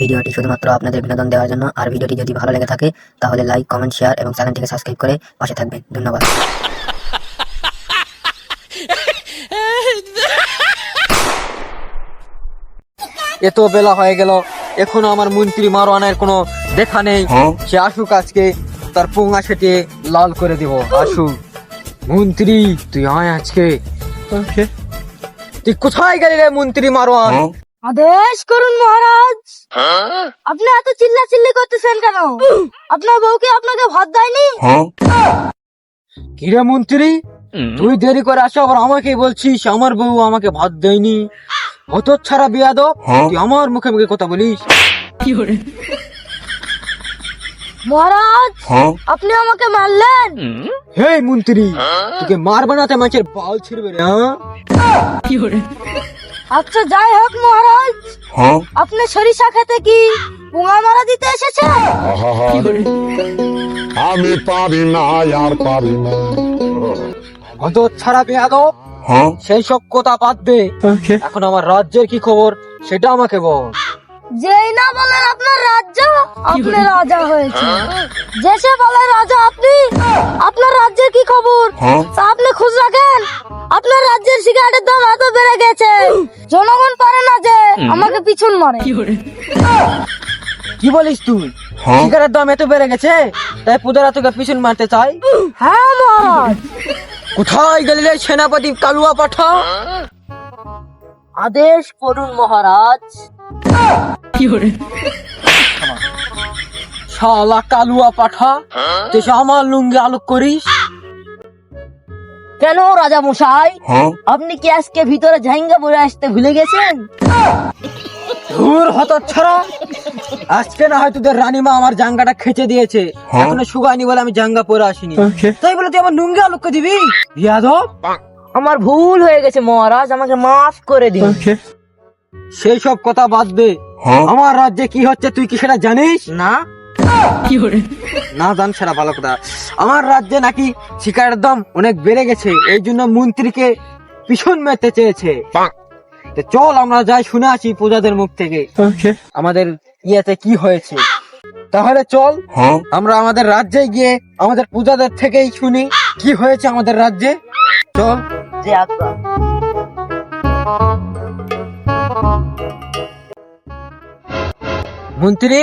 ভিডিওটি শুধুমাত্র আপনাদের বিনোদন দেওয়ার জন্য। আর ভিডিওটি যদি ভালো লেগে থাকে তাহলে লাইক, কমেন্ট, শেয়ার এবং চ্যানেলটিকে সাবস্ক্রাইব করে পাশে থাকবেন। ধন্যবাদ। এত বেলা হয়ে গেল, এখনো আমার মন্ত্রী মারওয়ানের কোনো দেখা নেই। সে আসুক, আজকে তার পোঙা সেটে লাল করে দিব। আসুক মন্ত্রী, তুই আয় আজকে। তুই কোথায় গেলি রে মন্ত্রী মারওয়ান? আদেশ করুন মহারাজ। আপনি এত চিল্লাচিল্লি করতেছেন কেন? আপনার বউকে আপনাকে ভাত দেয়নি? কি রে মন্ত্রী, তুই দেরি করে আসো, আবার আমাকে বলছিস আমার বউ আমাকে ভাত দেয়নি? অত ছাড়া বিয়াদব, তুই আমার মুখে মুখে কথা বলিস। মহারাজ, আপনি আমাকে মারলেন? হে মন্ত্রী, তোকে মারবে না তো মাছের বাল ছিড়বে রে। আচ্ছা যাই হোক মহারাজ, আপনি সরিষা খেতে কি পোঙা মারা দিতে এসেছেন? আমি পারি না, আর পারি না। অত ছাড়া বিয়াদব, সেই সব কথা বাদ দে। এখন আমার রাজ্যের কি খবর সেটা আমাকে বল। যেই না বলেন আপনার রাজ্য, আপনি রাজা হয়েছে। যেসে বলে রাজা আপনি, আপনার রাজ্যের কি খবর তা আপনি খোঁজ রাখেন? আপনার রাজ্যের সিগারেটের দাম এত বেড়ে গেছে, জনগণ পারে না যে আমাকে পিছন মারে। কি বলিস তুই? সিগারের দাম এত বেড়ে গেছে তাই পূজারা তোকে পিছন মারতে চাই? হ্যাঁ মহারাজ। কোথায় গেলি রে সেনাপতি কালুয়া পাঠা? আদেশ করুন মহারাজ। শালা কালুয়া পাঠা, তুই আমার লুঙ্গি আলোক করিস কেন রাজা মশাই? আপনি কি আজকে ভিতরে ঝাঙ্গা পরে আসতে ভুলে গেছেন? ধুর হতচ্ছাড়া, আজকে না হয় তোদের রানীমা আমার জাঙ্গাটা খেচে দিয়েছে, এখনো শুকায়নি বলে আমি জাঙ্গা পরে আসিনি। তাই বলে তুই আমার লুঙ্গি আলোক করে দিবি? বিয়াদব। আমার ভুল হয়ে গেছে মহারাজ, আমাকে মাফ করে দিন। সেই সব কথা বাদ দে। আমার রাজ্যে কি হচ্ছে তুই কি সেটা জানিস? না। না জান সেটা ভালো কথা। আমার রাজ্যে নাকি শিকারের দাম অনেক বেড়ে গেছে, এই জন্য মন্ত্রীকে পিছন মেরতে চেয়েছে। তো চল আমরা যাই, শুনে আসি প্রজাদের মুখ থেকে আমাদের ইয়েতে কি হয়েছে। তাহলে চল আমরা আমাদের রাজ্যে গিয়ে আমাদের প্রজাদের থেকেই শুনি কি হয়েছে আমাদের রাজ্যে। চল। যে আজ্ঞা। মন্ত্রী,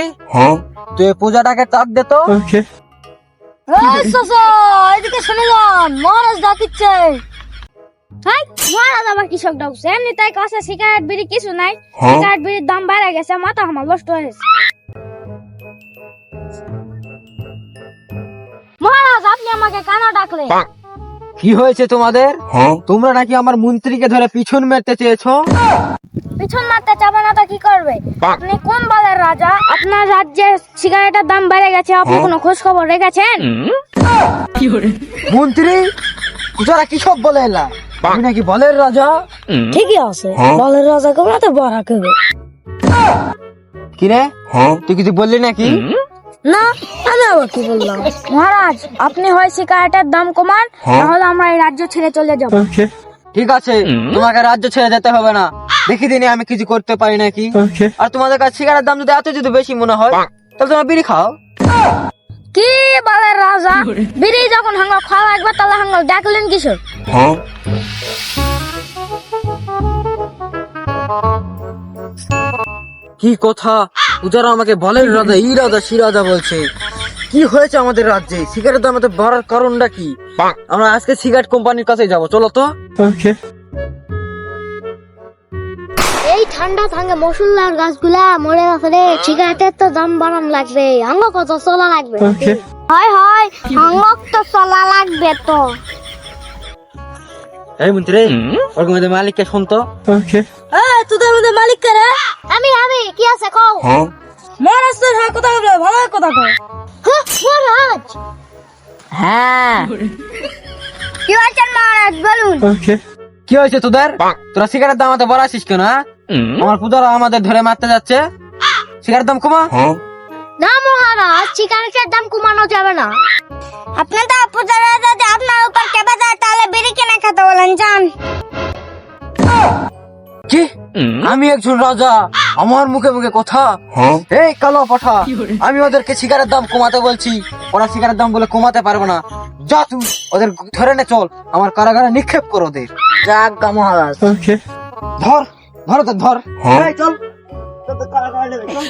তুই পূজাটাকে চাপ দে তো। এই চাচা, এদিকে শুনে যান, মহারাজ ডাকিচ্ছে। মহারাজ আবার কৃষক ডাকছে, এমনি তাই কাছে সিগারেট বিড়ি কিছু নাই। সিগারেট বিড়ির দাম বেড়ে গেছে, মাথা আমার নষ্ট হয়েছে। মহারাজ আপনি আমাকে কেন ডাকলেন? কি হয়েছে তোমাদের? তোমরা নাকি আমার মন্ত্রীকে ধরে পিছন মেরতে চেয়েছো। পিছন মারতে চাবে না তো কি করবে? আপনি কোন বালের রাজা? আপনার রাজ্যে সিগারেটের দাম বেড়ে গেছে, আপনি কোনো খোঁজ খবর রেখেছেন? মন্ত্রী, তোরা কি সব বলে এলা? আমি নাকি বলের রাজা? ঠিকই আছে, বলের রাজা কেবল তো বড় কেবল। কি রে, তুই কিছু বললি নাকি? না, আমি আবার কি বললাম? মহারাজ আপনি হয় সিগারেটের দাম কমান, তাহলে আমরা এই রাজ্য ছেড়ে চলে যাব। ঠিক আছে, তোমাকে রাজ্য ছেড়ে যেতে হবে না, দেখি দিনে আমি কিছু করতে পারি নাকি। আর তোমাদের কাছে সিগারেটের দাম যদি এত যদি বেশি মনে হয় তাহলে তোমরা বিড়ি খাও। কি বালের রাজা? বিড়ি যখন হাঙ্গা খাওয়া লাগবে তাহলে হাঙ্গা ডাকলেন কিসব? কি কথা, পূজারা আমাকে বলেন রাজা, ই রাজা, সি রাজা বলছে। কি হয়েছে আমাদের রাজ্যে? সিগারেটের দাম এত বাড়ার কারণটা কি? আমরা আজকে সিগারেট কোম্পানির কাছে যাব, চলো তো। এই ঠান্ডা সঙ্গে মশলার গাছগুলা মরে গেছে রে, সিগারেটের তো দাম বাড়ান লাগবে, হাঙ্গা কত চলা লাগবে। হয় হয়, হাঙ্গক তো চলা লাগবে তো। এই মন্ত্রী, ওরকম মালিককে শুনতো। তোদের মধ্যে মালিক কে রে? আমি কি আছে কও? মহারাজ তোর হ্যাঁ কথা বলে, ভালো কথা কও। মহারাজ হ্যাঁ, কি বলছেন মহারাজ বলুন। কি হয়েছে তোদের? তোরা সিগারেটের দাম এত বাড়াছিস কেন? আমার পূজারা আমাদের ধরে মারতে যাচ্ছে, সিগারেটের দাম কমা। না মহারাজ, সিগারেটের দাম কমানো যাবে না। আপনি তো পূজারা যদি আপনার উপর চেপে যায় তাহলে বিড়ি কিনে খেতে বলেন, যান। কি আমি একজন রাজা, আমার মুখে মুখে কথা। এই কালো পাঠা, আমি ওদেরকে শিকারের দাম কমাতে বলছি, ওরা শিকারের দাম বলে কমাতে পারবে না। যা তুই ওদের ধরে নে, চল আমার কারাগারে নিক্ষেপ করো ওদের। যাক গা মহারাজ। ধর ধর তো ধর, এই চল তোদের কারাগারে নিয়ে চল।